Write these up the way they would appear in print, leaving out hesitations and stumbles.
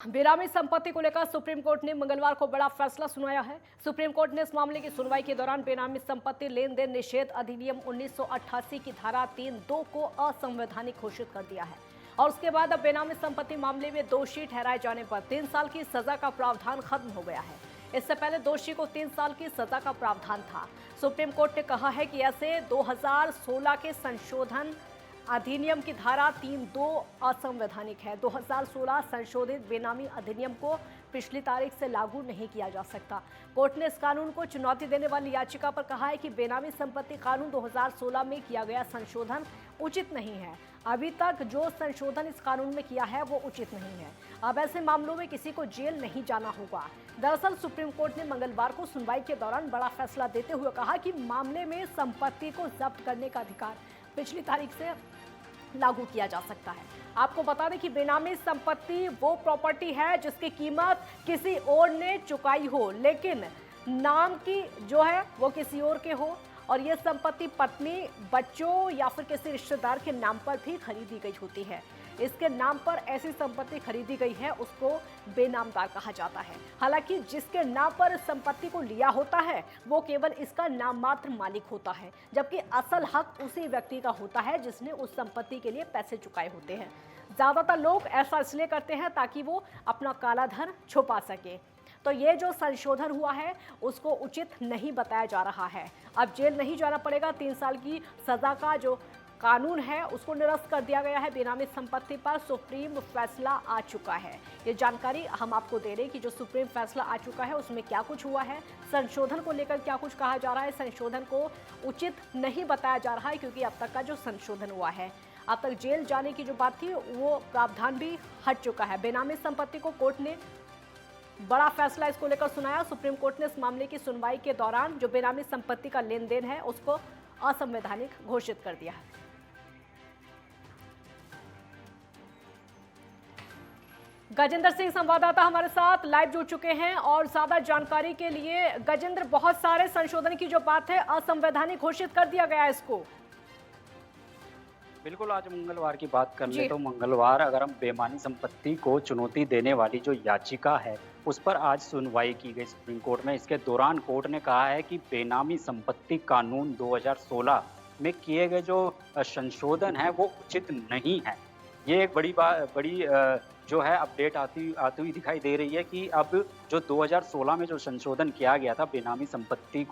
बेनामी संपत्ति को लेकर सुप्रीम कोर्ट ने मंगलवार को बड़ा फैसला सुनाया है। सुप्रीम कोर्ट ने इस मामले की सुनवाई के दौरान बेनामी संपत्ति लेन देन निषेध अधिनियम 1988 की धारा 3(2) को असंवैधानिक घोषित कर दिया है और उसके बाद अब बेनामी संपत्ति मामले में दोषी ठहराए जाने पर 3 साल की सजा का प्रावधान खत्म हो गया है। इससे पहले दोषी को 3 साल की सजा का प्रावधान था। सुप्रीम कोर्ट ने कहा है कि ऐसे 2016 के संशोधन अधिनियम की धारा 3(2) असंवैधानिक है। 2016 संशोधित बेनामी अधिनियम को पिछली तारीख से लागू नहीं किया जा सकता। कोर्ट ने इस कानून को चुनौती देने वाली याचिका पर कहा है कि बेनामी संपत्ति कानून 2016 में किया गया संशोधन उचित नहीं है। अभी तक जो संशोधन इस कानून में किया है वो उचित नहीं है। अब ऐसे मामलों में किसी को जेल नहीं जाना होगा। दरअसल सुप्रीम कोर्ट ने मंगलवार को सुनवाई के दौरान बड़ा फैसला देते हुए कहा कि मामले में संपत्ति को जब्त करने का अधिकार पिछली तारीख से लागू किया जा सकता है। आपको बता दें कि बेनामी संपत्ति वो प्रॉपर्टी है जिसकी कीमत किसी और ने चुकाई हो, लेकिन नाम की जो है वो किसी और के हो और ये संपत्ति पत्नी, बच्चों या फिर किसी रिश्तेदार के नाम पर भी खरीदी गई होती है। इसके नाम पर ऐसी संपत्ति खरीदी गई है उसको बेनामदार कहा जाता है। हालांकि जिसके नाम पर संपत्ति को लिया होता है वो केवल इसका नाम मात्र मालिक होता है, जबकि असल हक उसी व्यक्ति का होता है जिसने उस संपत्ति के लिए पैसे चुकाए होते हैं। ज्यादातर लोग ऐसा इसलिए करते हैं ताकि वो अपना काला धन छुपा सके। तो ये जो संशोधन हुआ है उसको उचित नहीं बताया जा रहा है। अब जेल नहीं जाना पड़ेगा। 3 साल की सजा का जो कानून है उसको निरस्त कर दिया गया है। बेनामी संपत्ति पर सुप्रीम फैसला आ चुका है। ये जानकारी हम आपको दे रहे हैं कि जो सुप्रीम फैसला आ चुका है उसमें क्या कुछ हुआ है, संशोधन को लेकर क्या कुछ कहा जा रहा है। संशोधन को उचित नहीं बताया जा रहा है क्योंकि अब तक का जो संशोधन हुआ है, अब तक जेल जाने की जो बात थी वो प्रावधान भी हट चुका है। बेनामी संपत्ति को कोर्ट ने बड़ा फैसला इसको लेकर सुनाया। सुप्रीम कोर्ट ने इस मामले की सुनवाई के दौरान जो बेनामी संपत्ति का लेन देन है उसको असंवैधानिक घोषित कर दिया है। गजेंद्र सिंह संवाददाता हमारे साथ लाइव जुड़ चुके हैं और ज्यादा जानकारी के लिए गजेंद्र, बहुत सारे संशोधन की जो बात है असंवैधानिक घोषित कर दिया गया है इसको। बिल्कुल, आज मंगलवार की बात कर ले तो मंगलवार अगर हम बेनामी संपत्ति को चुनौती देने वाली जो याचिका है उस पर आज सुनवाई की गई सुप्रीम कोर्ट में। इसके दौरान कोर्ट ने कहा है कि बेनामी संपत्ति कानून 2016 में किए गए जो संशोधन है वो उचित नहीं है। ये एक बड़ी जो है अपडेट आती हुई दिखाई दे रही है कि अब जो 2016 में जो संशोधन किया गया था बेनामी संपत्ति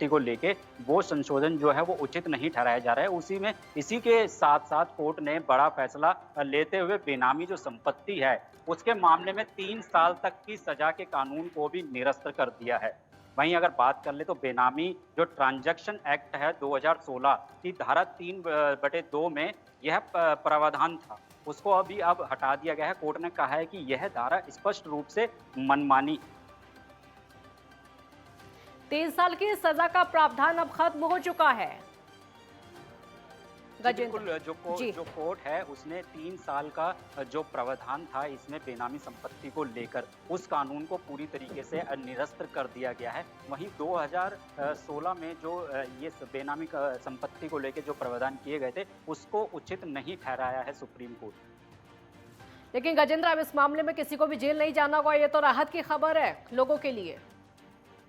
को लेके, वो संशोधन जो है वो उचित नहीं ठहराया जा रहा है। इसी के साथ साथ कोर्ट ने बड़ा फैसला लेते हुए बेनामी जो संपत्ति है उसके मामले में 3 साल तक की सजा के कानून को भी निरस्त कर दिया है। वहीं अगर बात कर ले तो बेनामी जो ट्रांजैक्शन एक्ट है 2016 की धारा 3(2) में यह प्रावधान था, उसको अब हटा दिया गया है। कोर्ट ने कहा है कि यह धारा स्पष्ट रूप से मनमानी। 3 साल की सजा का प्रावधान अब खत्म हो चुका है। बिल्कुल, जो कोर्ट है उसने 3 साल का जो प्रावधान था इसमें बेनामी संपत्ति को लेकर उस कानून को पूरी तरीके से निरस्त कर दिया गया है। वहीं 2016 में जो ये बेनामी संपत्ति को लेकर जो प्रावधान किए गए थे उसको उचित नहीं ठहराया है सुप्रीम कोर्ट। लेकिन गजेंद्र, अब इस मामले में किसी को भी जेल नहीं जाना होगा, ये तो राहत की खबर है लोगों के लिए।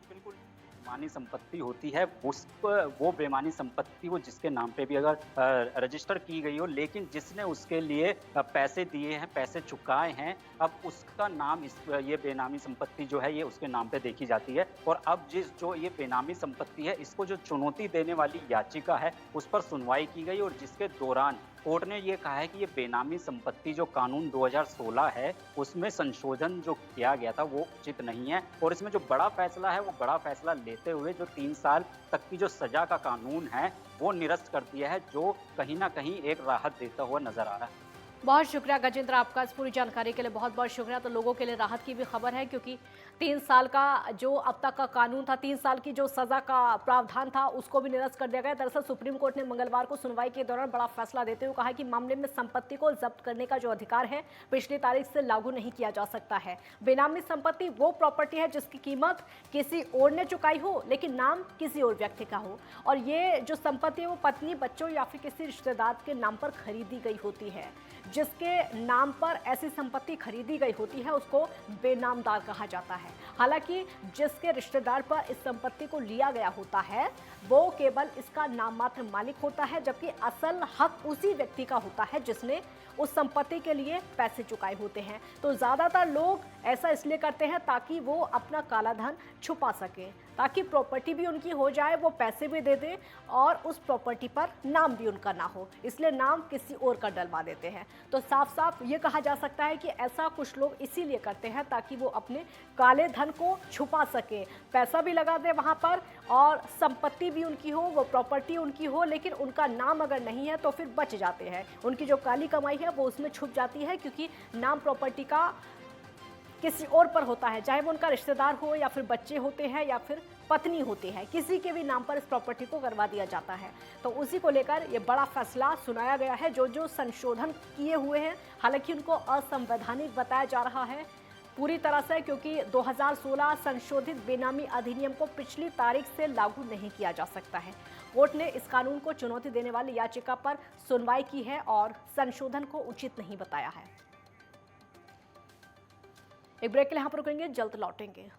बिल्कुल, बेमानी संपत्ति होती है वो बेमानी संपत्ति वो जिसके नाम पे भी अगर रजिस्टर की गई हो, लेकिन जिसने उसके लिए पैसे दिए हैं, पैसे चुकाए हैं, अब उसका नाम ये बेनामी संपत्ति जो है ये उसके नाम पे देखी जाती है। और अब जो ये बेनामी संपत्ति है इसको जो चुनौती देने वाली याचिका है उस पर सुनवाई की गई और जिसके दौरान कोर्ट ने ये कहा है कि ये बेनामी संपत्ति जो कानून 2016 है उसमें संशोधन जो किया गया था वो उचित नहीं है। और इसमें जो बड़ा फैसला है वो बड़ा फैसला लेते हुए जो 3 साल तक की जो सजा का कानून है वो निरस्त कर दिया है, जो कहीं ना कहीं एक राहत देता हुआ नजर आ रहा है। बहुत शुक्रिया गजेंद्र, आपका इस पूरी जानकारी के लिए बहुत बहुत शुक्रिया। तो लोगों के लिए राहत की भी खबर है क्योंकि 3 साल का जो अब तक का कानून था, 3 साल की जो सजा का प्रावधान था उसको भी निरस्त कर दिया गया। दरअसल सुप्रीम कोर्ट ने मंगलवार को सुनवाई के दौरान बड़ा फैसला देते हुए कहा कि मामले में संपत्ति को जब्त करने का जो अधिकार है पिछली तारीख से लागू नहीं किया जा सकता है। बेनामी संपत्ति वो प्रॉपर्टी है जिसकी कीमत किसी और ने चुकाई हो लेकिन नाम किसी और व्यक्ति का हो, और ये जो संपत्ति है वो पत्नी, बच्चों या फिर किसी रिश्तेदार के नाम पर खरीदी गई होती है। जिसके नाम पर ऐसी संपत्ति खरीदी गई होती है उसको बेनामदार कहा जाता है। हालांकि जिसके रिश्तेदार पर इस संपत्ति को लिया गया होता है वो केवल इसका नाम मात्र मालिक होता है, जबकि असल हक उसी व्यक्ति का होता है जिसने उस संपत्ति के लिए पैसे चुकाए होते हैं। तो ज्यादातर लोग ऐसा इसलिए करते हैं ताकि वो अपना काला धन छुपा सके, ताकि प्रॉपर्टी भी उनकी हो जाए, वो पैसे भी दे दें और उस प्रॉपर्टी पर नाम भी उनका ना हो, इसलिए नाम किसी और का डलवा देते हैं। तो साफ साफ ये कहा जा सकता है कि ऐसा कुछ लोग इसीलिए करते हैं ताकि वो अपने काले धन को छुपा सके, पैसा भी लगा दे वहां पर और संपत्ति भी उनकी हो, वो प्रॉपर्टी उनकी हो, लेकिन उनका नाम अगर नहीं है तो फिर बच जाते हैं। उनकी जो काली कमाई है वो उसमें छुप जाती है, क्योंकि नाम प्रॉपर्टी का किसी और पर होता है, चाहे वो उनका रिश्तेदार हो या फिर बच्चे होते हैं या फिर पत्नी होती है, किसी के भी नाम पर इस प्रॉपर्टी को करवा दिया जाता है। तो उसी को लेकर ये बड़ा फैसला सुनाया गया है। जो संशोधन किए हुए हैं, हालांकि उनको असंवैधानिक बताया जा रहा है पूरी तरह से, क्योंकि 2016 संशोधित बेनामी अधिनियम को पिछली तारीख से लागू नहीं किया जा सकता है। कोर्ट ने इस कानून को चुनौती देने वाली याचिका पर सुनवाई की है और संशोधन को उचित नहीं बताया है। एक ब्रेक के लिए यहाँ पर रुकेंगे, जल्द लौटेंगे।